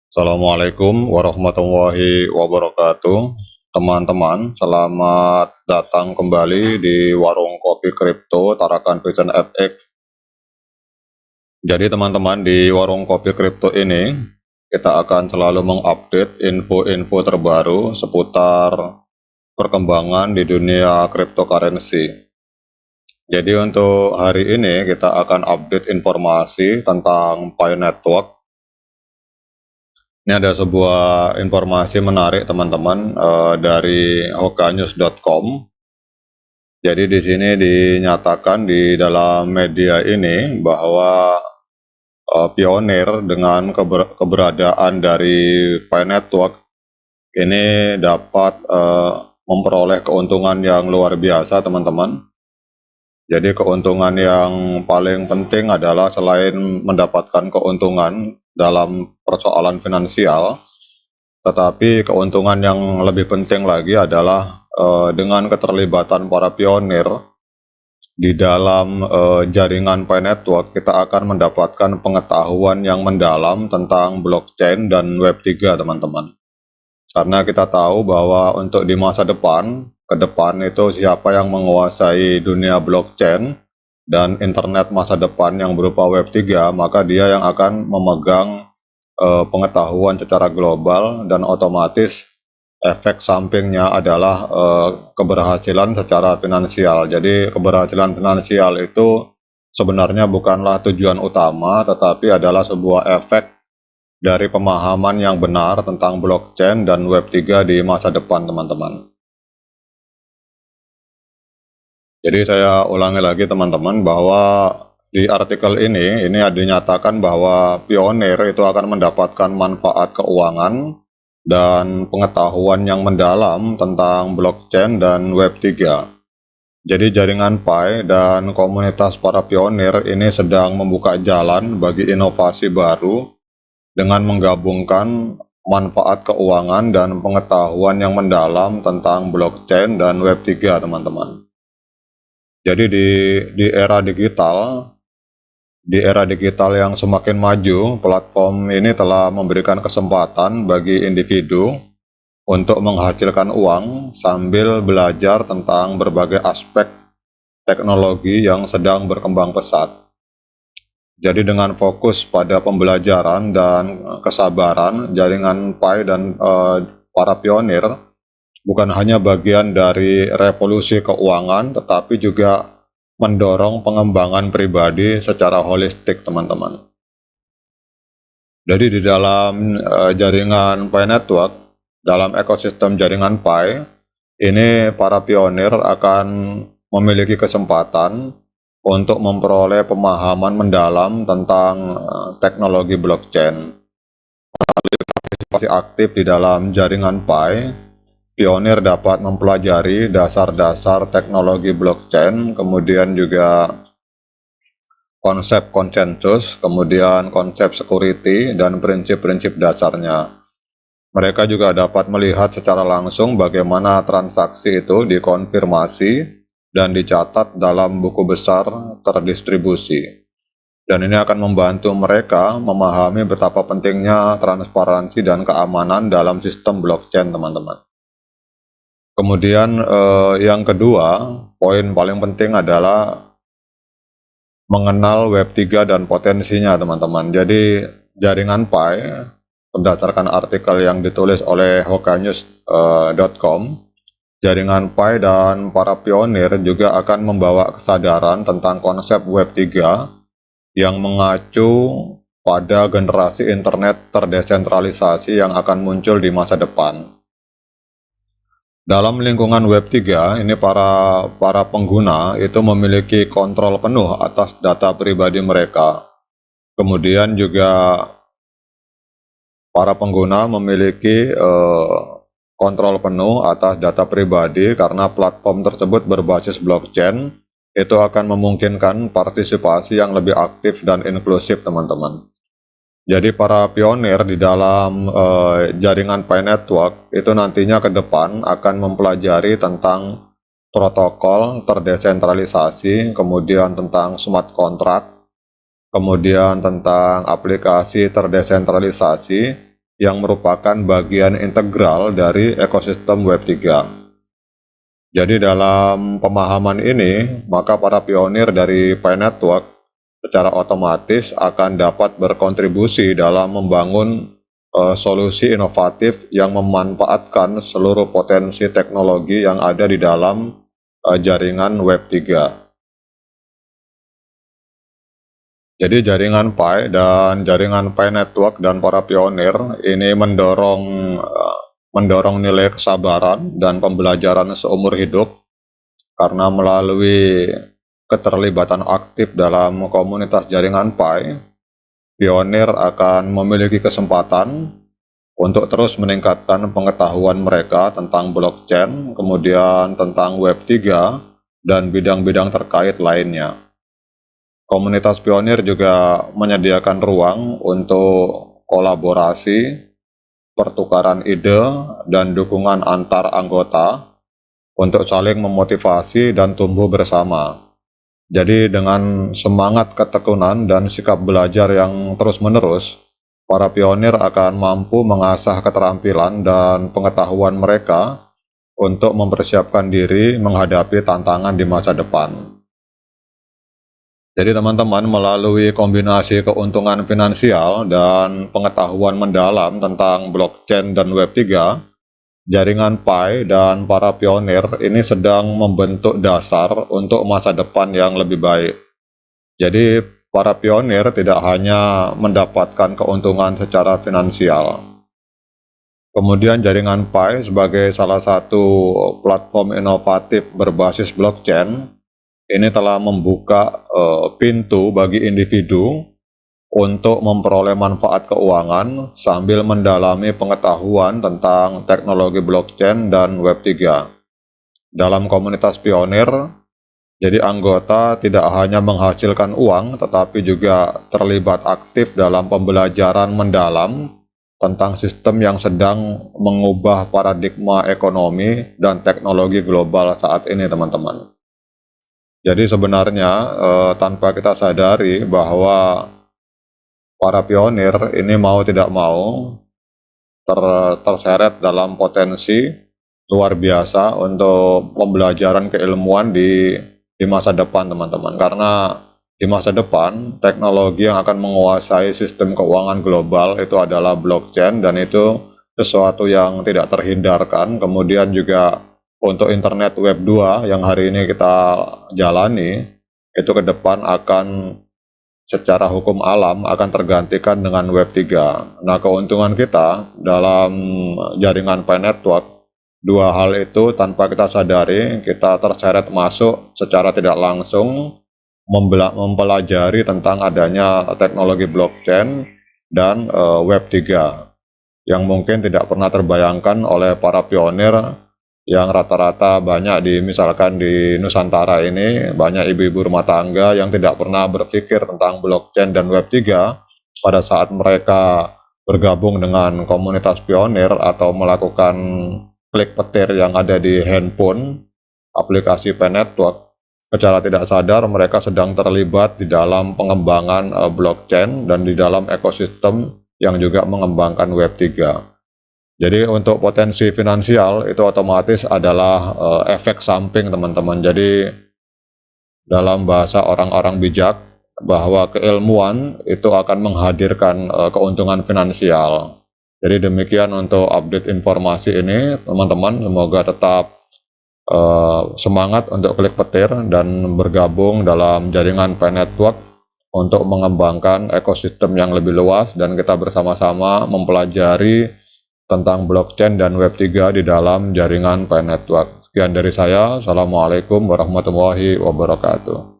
Assalamualaikum warahmatullahi wabarakatuh. Teman-teman, selamat datang kembali di Warung Kopi Kripto Tarakan Vision FX. Jadi teman-teman, di Warung Kopi Kripto ini kita akan selalu mengupdate info-info terbaru seputar perkembangan di dunia cryptocurrency. Jadi untuk hari ini kita akan update informasi tentang Pi Network. Ini ada sebuah informasi menarik teman-teman dari hokanews.com. Jadi di sini dinyatakan di dalam media ini bahwa pionir dengan keberadaan dari Pi Network ini dapat memperoleh keuntungan yang luar biasa teman-teman. Jadi keuntungan yang paling penting adalah selain mendapatkan keuntungan dalam persoalan finansial, tetapi keuntungan yang lebih penting lagi adalah dengan keterlibatan para pionir di dalam jaringan Pi Network, kita akan mendapatkan pengetahuan yang mendalam tentang blockchain dan Web3 teman-teman. Karena kita tahu bahwa untuk di masa depan, ke depan itu siapa yang menguasai dunia blockchain dan internet masa depan yang berupa Web3, maka dia yang akan memegang pengetahuan secara global, dan otomatis efek sampingnya adalah keberhasilan secara finansial. Jadi keberhasilan finansial itu sebenarnya bukanlah tujuan utama, tetapi adalah sebuah efek dari pemahaman yang benar tentang blockchain dan Web3 di masa depan teman-teman. Jadi saya ulangi lagi teman-teman bahwa di artikel ini dinyatakan bahwa pionir itu akan mendapatkan manfaat keuangan dan pengetahuan yang mendalam tentang blockchain dan Web3. Jadi jaringan Pi dan komunitas para pionir ini sedang membuka jalan bagi inovasi baru dengan menggabungkan manfaat keuangan dan pengetahuan yang mendalam tentang blockchain dan Web3 teman-teman. Jadi di era digital yang semakin maju, platform ini telah memberikan kesempatan bagi individu untuk menghasilkan uang sambil belajar tentang berbagai aspek teknologi yang sedang berkembang pesat. Jadi dengan fokus pada pembelajaran dan kesabaran, jaringan Pi dan para pionir bukan hanya bagian dari revolusi keuangan, tetapi juga mendorong pengembangan pribadi secara holistik, teman-teman. Jadi di dalam jaringan Pi Network, dalam ekosistem jaringan Pi, ini para pionir akan memiliki kesempatan untuk memperoleh pemahaman mendalam tentang teknologi blockchain. Masih aktif di dalam jaringan Pi, pionir dapat mempelajari dasar-dasar teknologi blockchain, kemudian juga konsep konsensus, kemudian konsep security, dan prinsip-prinsip dasarnya. Mereka juga dapat melihat secara langsung bagaimana transaksi itu dikonfirmasi dan dicatat dalam buku besar terdistribusi. Dan ini akan membantu mereka memahami betapa pentingnya transparansi dan keamanan dalam sistem blockchain, teman-teman. Kemudian yang kedua, poin paling penting adalah mengenal Web3 dan potensinya, teman-teman. Jadi jaringan Pi, berdasarkan artikel yang ditulis oleh hokanews.com, jaringan Pi dan para pionir juga akan membawa kesadaran tentang konsep Web3 yang mengacu pada generasi internet terdesentralisasi yang akan muncul di masa depan. Dalam lingkungan Web3, ini para pengguna itu memiliki kontrol penuh atas data pribadi mereka. Kemudian juga para pengguna memiliki kontrol penuh atas data pribadi karena platform tersebut berbasis blockchain. Itu akan memungkinkan partisipasi yang lebih aktif dan inklusif, teman-teman. Jadi para pionir di dalam jaringan Pi Network itu nantinya ke depan akan mempelajari tentang protokol terdesentralisasi, kemudian tentang smart contract, kemudian tentang aplikasi terdesentralisasi, yang merupakan bagian integral dari ekosistem Web3. Jadi dalam pemahaman ini, maka para pionir dari Pi Network secara otomatis akan dapat berkontribusi dalam membangun solusi inovatif yang memanfaatkan seluruh potensi teknologi yang ada di dalam jaringan Web3. Jadi jaringan Pi dan jaringan Pi Network dan para pionir ini mendorong nilai kesabaran dan pembelajaran seumur hidup, karena melalui keterlibatan aktif dalam komunitas jaringan Pi, pionir akan memiliki kesempatan untuk terus meningkatkan pengetahuan mereka tentang blockchain, kemudian tentang Web3, dan bidang-bidang terkait lainnya. Komunitas pionir juga menyediakan ruang untuk kolaborasi, pertukaran ide, dan dukungan antar anggota untuk saling memotivasi dan tumbuh bersama. Jadi dengan semangat ketekunan dan sikap belajar yang terus-menerus, para pionir akan mampu mengasah keterampilan dan pengetahuan mereka untuk mempersiapkan diri menghadapi tantangan di masa depan. Jadi teman-teman, melalui kombinasi keuntungan finansial dan pengetahuan mendalam tentang blockchain dan Web3, jaringan Pi dan para pionir ini sedang membentuk dasar untuk masa depan yang lebih baik. Jadi para pionir tidak hanya mendapatkan keuntungan secara finansial. Kemudian jaringan Pi sebagai salah satu platform inovatif berbasis blockchain ini telah membuka pintu bagi individu untuk memperoleh manfaat keuangan sambil mendalami pengetahuan tentang teknologi blockchain dan Web3. Dalam komunitas pionir, jadi anggota tidak hanya menghasilkan uang, tetapi juga terlibat aktif dalam pembelajaran mendalam tentang sistem yang sedang mengubah paradigma ekonomi dan teknologi global saat ini, teman-teman. Jadi sebenarnya tanpa kita sadari bahwa para pionir ini mau tidak mau terseret dalam potensi luar biasa untuk pembelajaran keilmuan di masa depan, teman-teman. Karena di masa depan teknologi yang akan menguasai sistem keuangan global itu adalah blockchain, dan itu sesuatu yang tidak terhindarkan. Kemudian juga untuk internet web 2 yang hari ini kita jalani, itu ke depan akan secara hukum alam akan tergantikan dengan web 3. Nah, keuntungan kita dalam jaringan Pi Network, dua hal itu tanpa kita sadari, kita terseret masuk secara tidak langsung mempelajari tentang adanya teknologi blockchain dan web 3 yang mungkin tidak pernah terbayangkan oleh para pionir yang rata-rata banyak misalkan di Nusantara ini, banyak ibu-ibu rumah tangga yang tidak pernah berpikir tentang blockchain dan Web3 pada saat mereka bergabung dengan komunitas pionir atau melakukan klik petir yang ada di handphone aplikasi Pi Network. Secara tidak sadar mereka sedang terlibat di dalam pengembangan blockchain dan di dalam ekosistem yang juga mengembangkan Web3. Jadi untuk potensi finansial itu otomatis adalah efek samping, teman-teman. Jadi dalam bahasa orang-orang bijak, bahwa keilmuan itu akan menghadirkan keuntungan finansial. Jadi demikian untuk update informasi ini, teman-teman. Semoga tetap semangat untuk klik petir dan bergabung dalam jaringan Pi Network untuk mengembangkan ekosistem yang lebih luas, dan kita bersama-sama mempelajari tentang blockchain dan Web3 di dalam jaringan Pi Network. Sekian dari saya. Assalamualaikum warahmatullahi wabarakatuh.